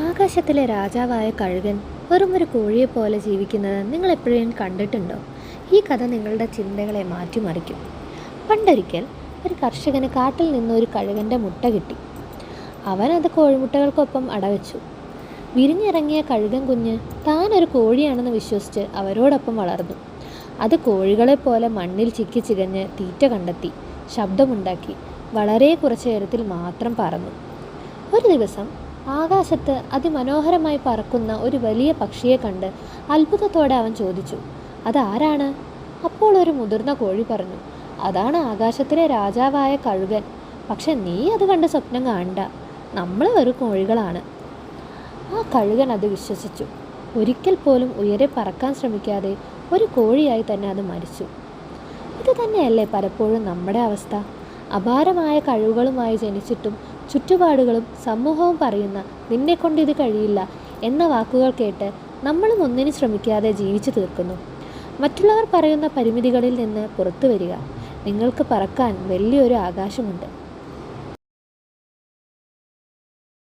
ആകാശത്തിലെ രാജാവായ കഴുകൻ വെറും ഒരു കോഴിയെപ്പോലെ ജീവിക്കുന്നത് നിങ്ങൾ എപ്പോഴും കണ്ടിട്ടുണ്ടോ? ഈ കഥ നിങ്ങളുടെ ചിന്തകളെ മാറ്റിമറിക്കും. പണ്ടൊരിക്കൽ ഒരു കർഷകന് കാട്ടിൽ നിന്ന് ഒരു കഴുകൻ്റെ മുട്ട കിട്ടി. അവൻ അത് കോഴിമുട്ടകൾക്കൊപ്പം അടവെച്ചു. വിരിഞ്ഞിറങ്ങിയ കഴുകൻ കുഞ്ഞ് താൻ ഒരു കോഴിയാണെന്ന് വിശ്വസിച്ച് അവരോടൊപ്പം വളർന്നു. അത് കോഴികളെപ്പോലെ മണ്ണിൽ ചിക്കി ചികഞ്ഞ് തീറ്റ കണ്ടെത്തി, ശബ്ദമുണ്ടാക്കി, വളരെ കുറച്ച് ഉയരത്തിൽ മാത്രം പറന്നു. ഒരു ദിവസം ആകാശത്ത് അതിമനോഹരമായി പറക്കുന്ന ഒരു വലിയ പക്ഷിയെ കണ്ട് അത്ഭുതത്തോടെ അവൻ ചോദിച്ചു, അതാരാണ്? അപ്പോൾ ഒരു മുതിർന്ന കോഴി പറഞ്ഞു, അതാണ് ആകാശത്തിലെ രാജാവായ കഴുകൻ. പക്ഷെ നീ അത് കണ്ട് സ്വപ്നം കാണണ്ട, നമ്മൾ വെറും കോഴികളാണ്. ആ കഴുകൻ അത് വിശ്വസിച്ചു. ഒരിക്കൽ പോലും ഉയരെ പറക്കാൻ ശ്രമിക്കാതെ ഒരു കോഴിയായി തന്നെ അത് മരിച്ചു. ഇത് തന്നെയല്ലേ പലപ്പോഴും നമ്മുടെ അവസ്ഥ? അപാരമായ കഴിവുകളുമായി ജനിച്ചിട്ടും ചുറ്റുപാടുകളും സമൂഹവും പറയുന്ന നിന്നെക്കൊണ്ട് ഇത് കഴിയില്ല എന്ന വാക്കുകൾ കേട്ട് നമ്മളും ഒന്നിനും ശ്രമിക്കാതെ ജീവിച്ചു തീർക്കുന്നു. മറ്റുള്ളവർ പറയുന്ന പരിമിതികളിൽ നിന്ന് പുറത്തു വരിക. നിങ്ങൾക്ക് പറക്കാൻ വലിയൊരു ആകാശമുണ്ട്.